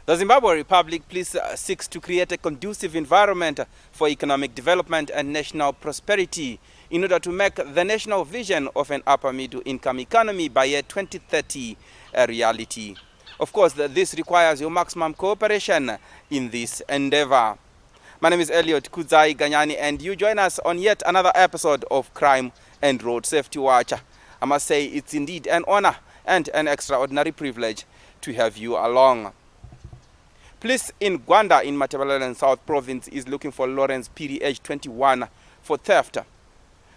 The Zimbabwe Republic Police seeks to create a conducive environment for economic development and national prosperity in order to make the national vision of an upper middle income economy by year 2030 a reality. Of course, this requires your maximum cooperation in this endeavor. My name is Elliot Kudzai Ganyani, and you join us on yet another episode of Crime and Road Safety Watch. I must say it's indeed an honor and an extraordinary privilege to have you along. Police in Gwanda in Matabeleland South Province is looking for Lawrence Phiri, age 21, for theft.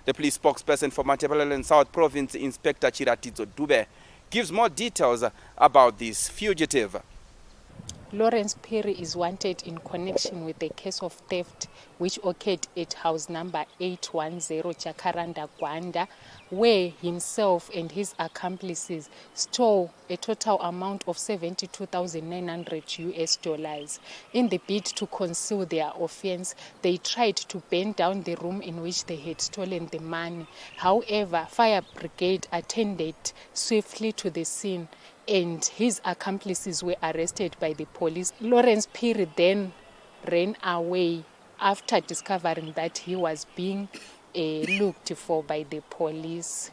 The police spokesperson for Matabeleland South Province, Inspector Chiratidzo Dube, gives more details about this fugitive. Lawrence Phiri is wanted in connection with a case of theft which occurred at house number 810 Jacaranda, Gwanda, where himself and his accomplices stole a total amount of $72,900. In the bid to conceal their offense, they tried to burn down the room in which they had stolen the money. However, fire brigade attended swiftly to the scene and his accomplices were arrested by the police. Lawrence Phiri then ran away after discovering that he was being looked for by the police.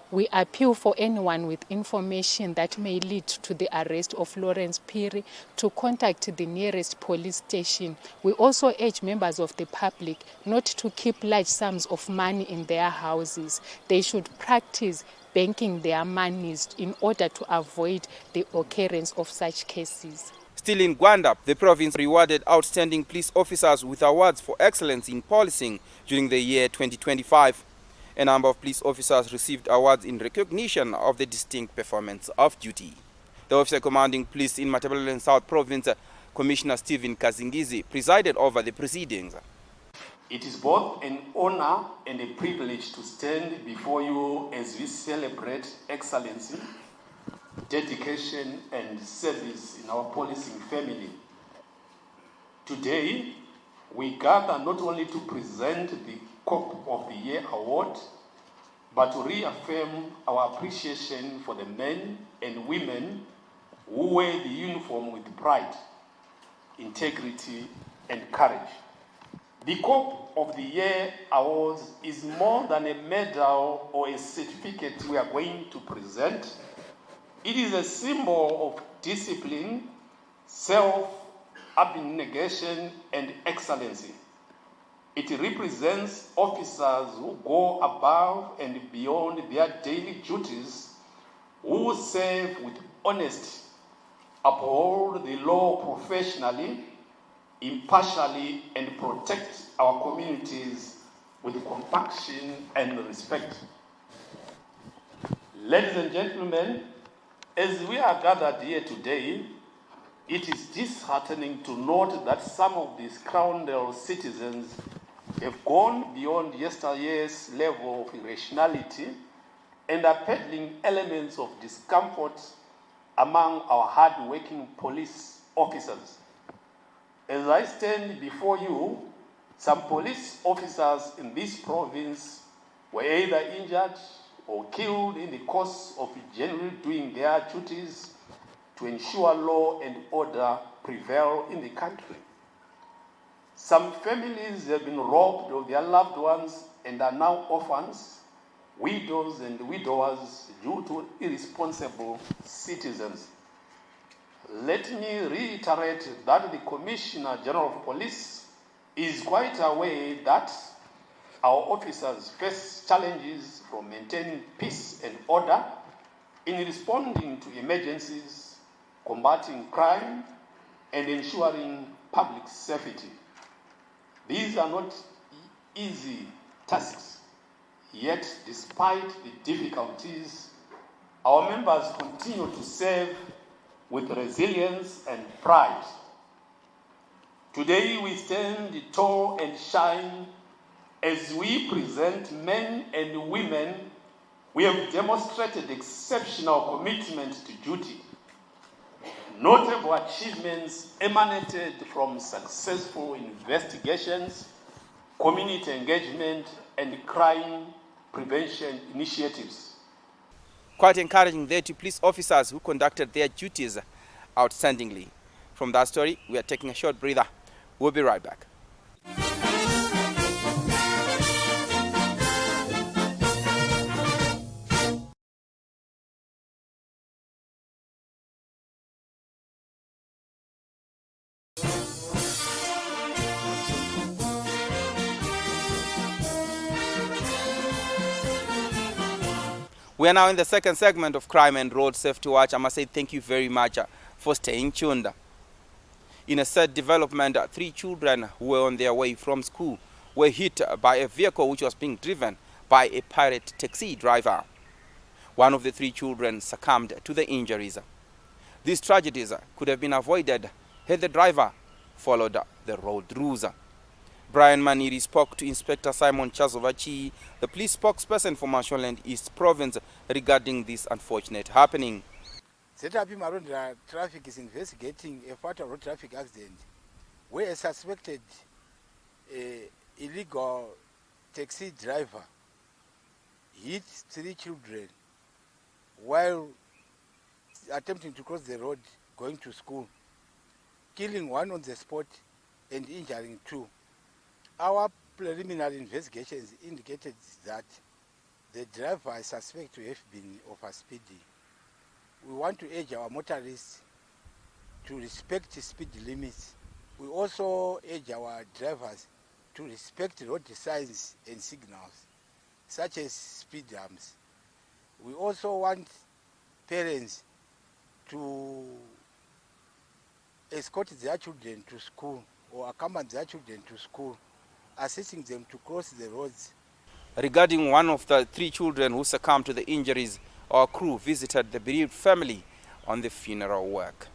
We appeal for anyone with information that may lead to the arrest of Lawrence Phiri to contact the nearest police station. We also urge members of the public not to keep large sums of money in their houses. They should practice banking their monies in order to avoid the occurrence of such cases. Still in Gwanda, the province rewarded outstanding police officers with awards for excellence in policing during the year 2025. A number of police officers received awards in recognition of the distinct performance of duty. The officer commanding police in Matabeleland South Province, Commissioner Stephen Kazingizi, presided over the proceedings. It is both an honor and a privilege to stand before you as we celebrate excellence, dedication, and service in our policing family. Today, we gather not only to present the Cop of the Year award, but to reaffirm our appreciation for the men and women who wear the uniform with pride, integrity, and courage. The Cop of the Year award is more than a medal or a certificate we are going to present. It is a symbol of discipline, self-abnegation, and excellency. It represents officers who go above and beyond their daily duties, who serve with honesty, uphold the law professionally, impartially, and protect our communities with compassion and respect. Ladies and gentlemen, as we are gathered here today, it is disheartening to note that some of these crowned citizens have gone beyond yesterday's level of irrationality and are peddling elements of discomfort among our hard-working police officers. As I stand before you, some police officers in this province were either injured or killed in the course of genuinely doing their duties to ensure law and order prevail in the country. Some families have been robbed of their loved ones and are now orphans, widows and widowers due to irresponsible citizens. Let me reiterate that the Commissioner General of Police is quite aware that our officers face challenges from maintaining peace and order in responding to emergencies, combating crime, and ensuring public safety. These are not easy tasks, yet despite the difficulties, our members continue to serve with resilience and pride. Today we stand tall and shine as we present men and women who have demonstrated exceptional commitment to duty. Notable achievements emanated from successful investigations, community engagement, and crime prevention initiatives. Quite encouraging there to police officers who conducted their duties outstandingly. From that story, we are taking a short breather. We'll be right back. We are now in the second segment of Crime and Road Safety Watch. I must say thank you very much for staying tuned. In a sad development, 3 children who were on their way from school were hit by a vehicle which was being driven by a pirate taxi driver. One of the 3 children succumbed to the injuries. These tragedies could have been avoided had the driver followed the road rules. Brian Maniri spoke to Inspector Simon Chazovachi, the police spokesperson for Mashonaland East Province, regarding this unfortunate happening. ZRP Marondra Traffic is investigating a fatal road traffic accident where a suspected illegal taxi driver hit 3 children while attempting to cross the road going to school, killing 1 on the spot and injuring 2. Our preliminary investigations indicated that the driver is suspected to have been overspeeding. We want to urge our motorists to respect speed limits. We also urge our drivers to respect road signs and signals, such as speed humps. We also want parents to escort their children to school or accompany their children to school, assisting them to cross the roads. Regarding one of the 3 children who succumbed to the injuries, our crew visited the bereaved family on the funeral work.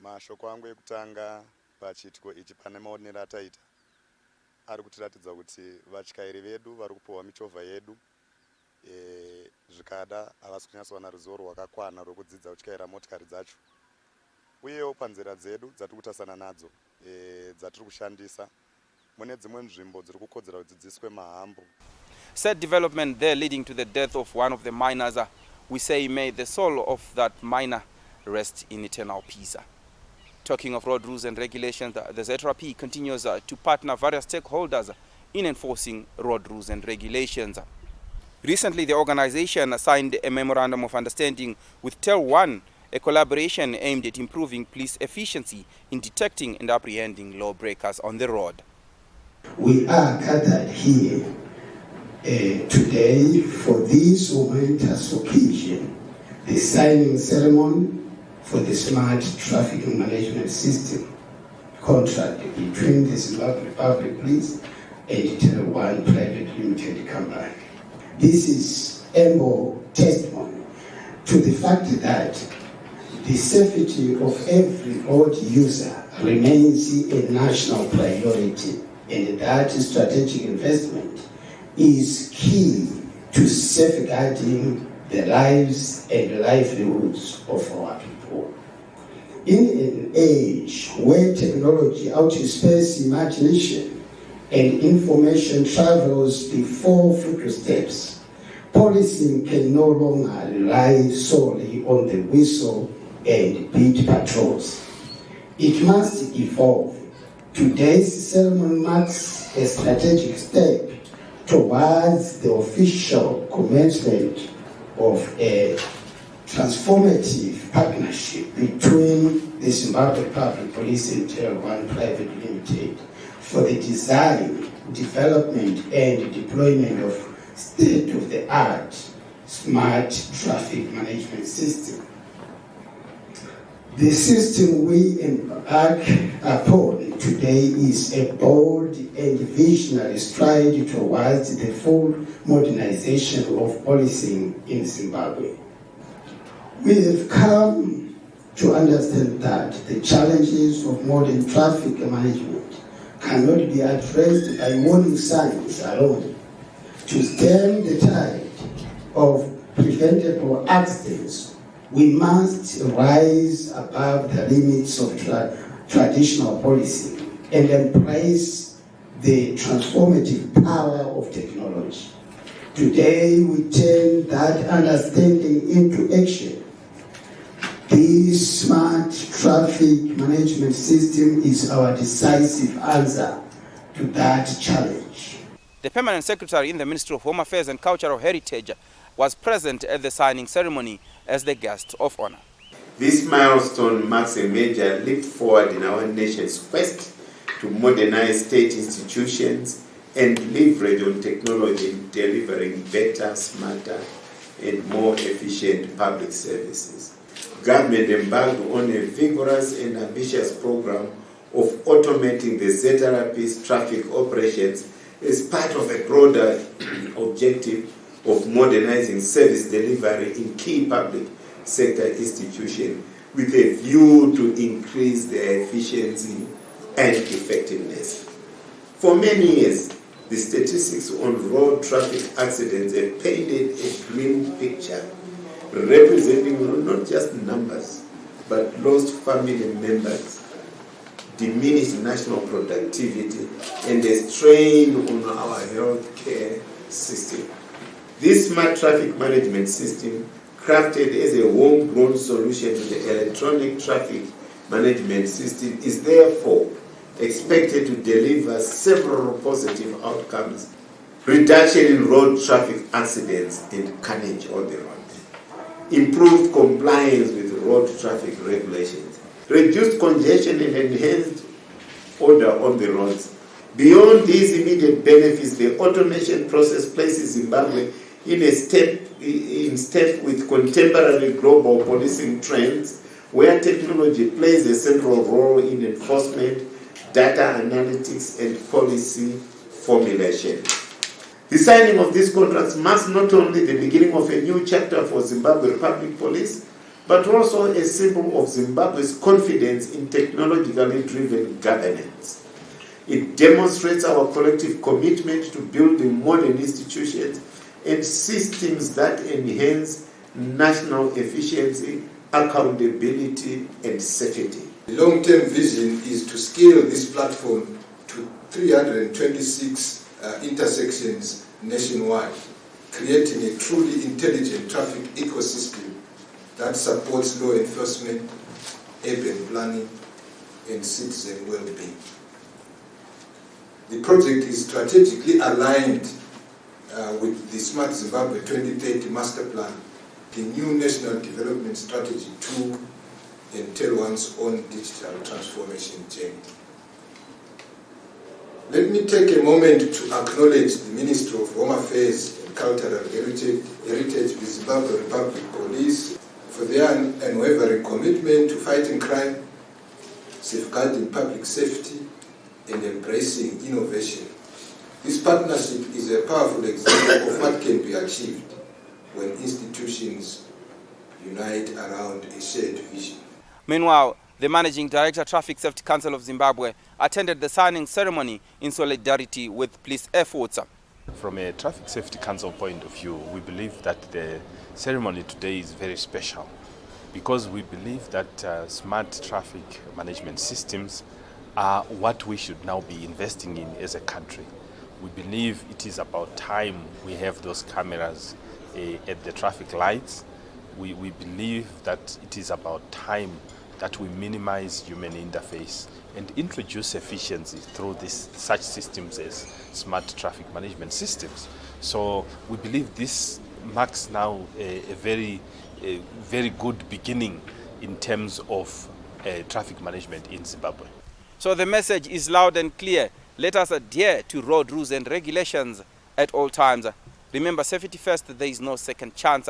Mashoko angu ekutanga pachitiko ichi pane maonero ataita ari kutiratidza kuti vatyairi vedu vari kupiwa michovha yedu zvikada havasi kunyatsowana ruzivo rwakakwana rwekudzidza kutyaira motikari dzacho, uyewo panzira dzedu dzatiri kutasana nadzo dzatiri kushandisa mune dzimwe nzvimbo dziri kukodzera kuti dzidziswe mahambo. Sad development there leading to the death of one of the miners. We say may the soul of that miner rest in eternal peace. Talking of road rules and regulations, the ZRP continues to partner various stakeholders in enforcing road rules and regulations. Recently, the organization signed a memorandum of understanding with TEL 1, a collaboration aimed at improving police efficiency in detecting and apprehending lawbreakers on the road. We are gathered here today for this momentous occasion, the signing ceremony for the Smart Traffic Management System contract between the Zimbabwe Public Police and TEL 1 Private Limited Company. This is ample testimony to the fact that the safety of every road user remains a national priority, and that strategic investment is key to safeguarding the lives and livelihoods of our people. In an age where technology outpaces imagination and information travels before footsteps, policing can no longer rely solely on the whistle and beat patrols. It must evolve. Today's ceremony marks a strategic step towards the official commencement of a transformative partnership between the Zimbabwe Public Police and TEL 1 Private Limited for the design, development, and deployment of state-of-the-art smart traffic management system. The system we embark upon today is a bold and visionary stride towards the full modernization of policing in Zimbabwe. We have come to understand that the challenges of modern traffic management cannot be addressed by warning signs alone. To stem the tide of preventable accidents, we must rise above the limits of traditional policy and embrace the transformative power of technology. Today, we turn that understanding into action. This smart traffic management system is our decisive answer to that challenge. The Permanent Secretary in the Ministry of Home Affairs and Cultural Heritage was present at the signing ceremony as the guest of honor. This milestone marks a major leap forward in our nation's quest to modernize state institutions and leverage on technology in delivering better, smarter, and more efficient public services. Government embarked on a vigorous and ambitious program of automating the ZRP's traffic operations as part of a broader objective of modernizing service delivery in key public sector institutions with a view to increase their efficiency and effectiveness. For many years, the statistics on road traffic accidents have painted a grim picture, representing not just numbers, but lost family members, diminished national productivity, and a strain on our healthcare system. This smart traffic management system, crafted as a homegrown solution to the electronic traffic management system, is therefore expected to deliver several positive outcomes: reduction in road traffic accidents and carnage on the road, improved compliance with road traffic regulations, reduced congestion and enhanced order on the roads. Beyond these immediate benefits, the automation process places Zimbabwe in step with contemporary global policing trends, where technology plays a central role in enforcement, data analytics, and policy formulation. The signing of these contracts marks not only the beginning of a new chapter for Zimbabwe Public Police, but also a symbol of Zimbabwe's confidence in technologically driven governance. It demonstrates our collective commitment to building modern institutions and systems that enhance national efficiency, accountability, and safety. The long-term vision is to scale this platform to 326 intersections nationwide, creating a truly intelligent traffic ecosystem that supports law enforcement, urban planning, and citizen well-being. The project is strategically aligned with the Smart Zimbabwe 2030 Master Plan, the new National Development Strategy 2, and tell one's own digital transformation journey. Let me take a moment to acknowledge the Ministry of Home Affairs and Cultural Heritage, the Zimbabwe Republic Police, for their unwavering commitment to fighting crime, safeguarding public safety, and embracing innovation. This partnership is a powerful example of what can be achieved when institutions unite around a shared vision. Meanwhile, the Managing Director, Traffic Safety Council of Zimbabwe, attended the signing ceremony in solidarity with police efforts. From a Traffic Safety Council point of view, we believe that the ceremony today is very special because we believe that smart traffic management systems are what we should now be investing in as a country. We believe it is about time we have those cameras at the traffic lights. We believe that it is about time that we minimize human interface and introduce efficiency through such systems as smart traffic management systems. So we believe this marks now a very good beginning in terms of traffic management in Zimbabwe. So the message is loud and clear. Let us adhere to road rules and regulations at all times. Remember, safety first, there is no second chance.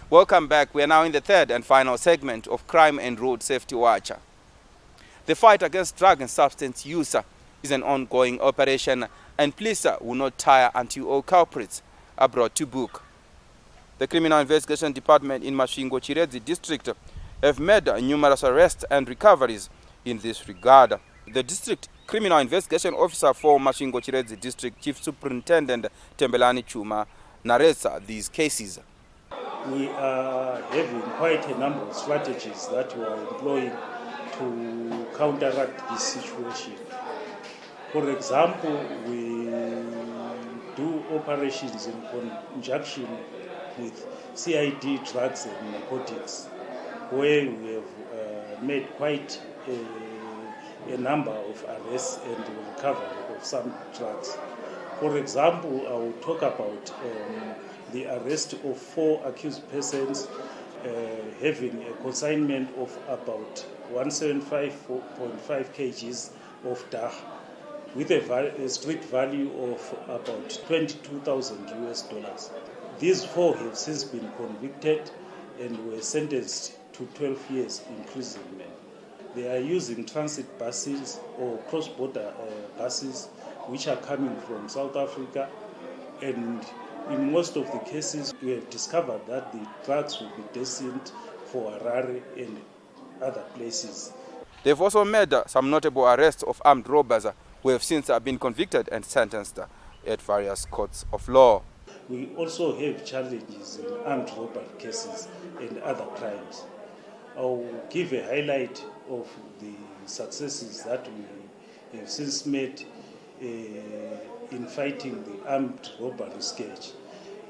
Welcome back. We are now in the third and final segment of Crime and Road Safety Watch. The fight against drug and substance use is an ongoing operation, and police will not tire until all culprits are brought to book. The Criminal Investigation Department in Masvingo Chiredzi district have made numerous arrests and recoveries in this regard. The district criminal investigation officer for Masvingo Chiredzi district, Chief Superintendent Tembelani Chuma, narrates these cases. We are having quite a number of strategies that we are employing to counteract this situation. For example, we do operations in conjunction with CID drugs and narcotics, where we have made quite a number of arrests and recovery of some drugs. For example, I will talk about the arrest of 4 accused persons having a consignment of about 175.5 kgs of dah with a street value of about $22,000. These 4 have since been convicted and were sentenced to 12 years imprisonment. They are using transit buses or cross-border buses which are coming from South Africa, and in most of the cases we have discovered that the drugs will be destined for Harare and other places. They've also made some notable arrests of armed robbers who have since been convicted and sentenced at various courts of law. We also have challenges in armed robbery cases and other crimes. I'll give a highlight of the successes that we have since made in fighting the armed robbery scourge.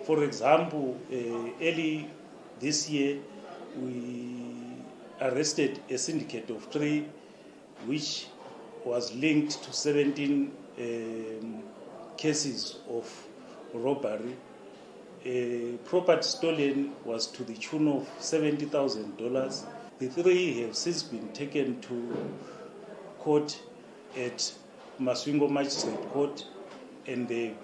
For example, early this year, we arrested a syndicate of 3 which was linked to 17 cases of robbery. Property stolen was to the tune of $70,000. The 3 have since been taken to court at Masvingo Magistrate Court, and they've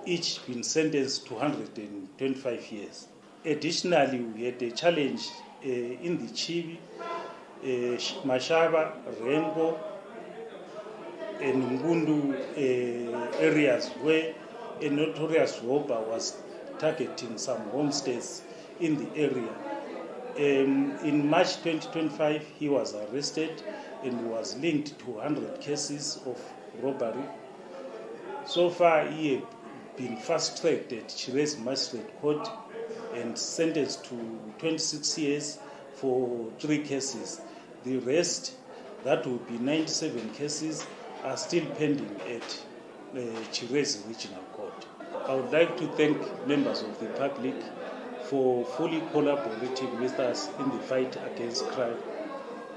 each been sentenced to 125 years. Additionally, we had a challenge in the Chibi, Mashaba, Rengo, and Ngundu areas where a notorious robber was targeting some homesteads in the area. In March 2025, he was arrested and was linked to 100 cases of robbery. So far, he had been fast-tracked at Chiredzi Magistrate Court and sentenced to 26 years for 3 cases. The rest, that would be 97 cases, are still pending at Chiredzi Regional Court. I would like to thank members of the public for fully collaborating with us in the fight against crime.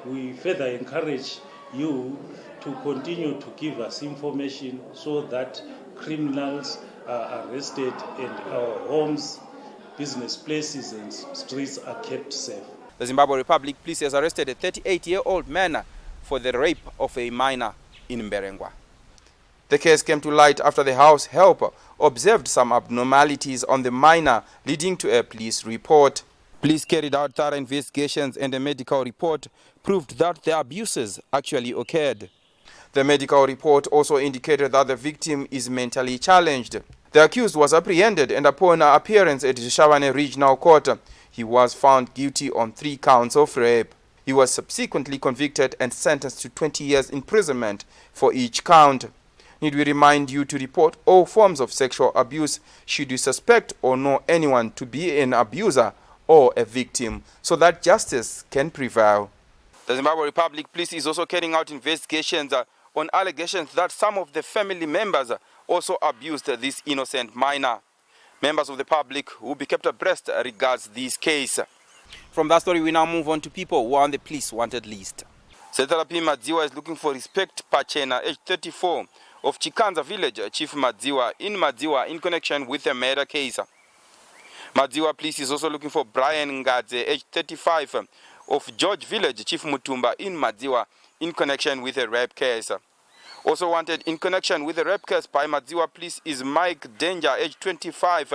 We further encourage you to continue to give us information so that criminals are arrested and our homes, business places and streets are kept safe. The Zimbabwe Republic Police has arrested a 38-year-old man for the rape of a minor in Mberengwa. The case came to light after the house help observed some abnormalities on the minor, leading to a police report. Police carried out thorough investigations and a medical report proved that the abuses actually occurred. The medical report also indicated that the victim is mentally challenged. The accused was apprehended, and upon appearance at Shavane Regional Court, he was found guilty on 3 counts of rape. He was subsequently convicted and sentenced to 20 years imprisonment for each count. Need we remind you to report all forms of sexual abuse should you suspect or know anyone to be an abuser or a victim, so that justice can prevail. The Zimbabwe Republic Police is also carrying out investigations on allegations that some of the family members also abused this innocent minor. Members of the public will be kept abreast regards this case. From that story, we now move on to people who are on the police wanted list. Setalapi Madziwa is looking for Respect Pachena, age 34, of Chikanza village, Chief Madziwa in connection with a murder case. Madziwa Police is also looking for Brian Ngadze, age 35, of George village, Chief Mutumba in Madziwa, in connection with a rape case. Also wanted in connection with the rape case by Madziwa Police is Mike Danger, age 25,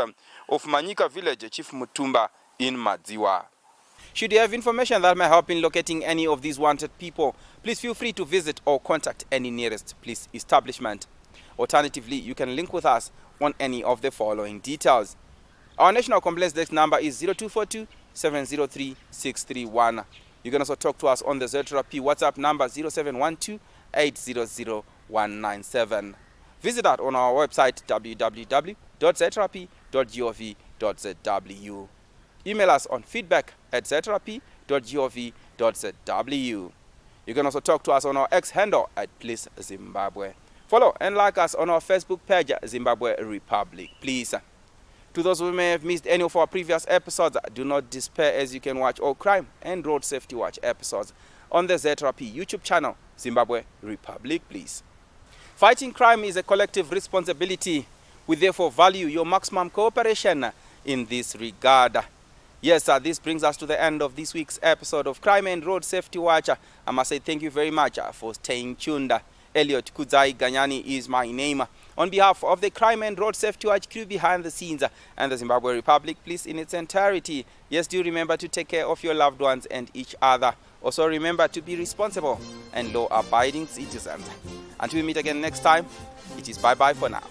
of Manyika village, Chief Mutumba in Madziwa. Should you have information that may help in locating any of these wanted people, please feel free to visit or contact any nearest police establishment. Alternatively, you can link with us on any of the following details. Our national complaints desk number is 0242 703 631. You can also talk to us on the Z-Therapy WhatsApp number 0712 800 197. Visit us on our website www.ztherapy.gov.zw. Email us on feedback@ztherapy.gov.zw. You can also talk to us on our X handle @Police Zimbabwe. Follow and like us on our Facebook page, Zimbabwe Republic, please. To those who may have missed any of our previous episodes, do not despair, as you can watch all crime and road safety watch episodes on the Z-Therapy YouTube channel, Zimbabwe Republic, please. Fighting crime is a collective responsibility. We therefore value your maximum cooperation in this regard. Yes, this brings us to the end of this week's episode of Crime and Road Safety Watch. I must say thank you very much for staying tuned. Elliot Kudzai Ganyani is my name. On behalf of the Crime and Road Safety Watch crew behind the scenes and the Zimbabwe Republic Police in its entirety, yes, do remember to take care of your loved ones and each other. Also remember to be responsible and law-abiding citizens. Until we meet again next time, it is bye-bye for now.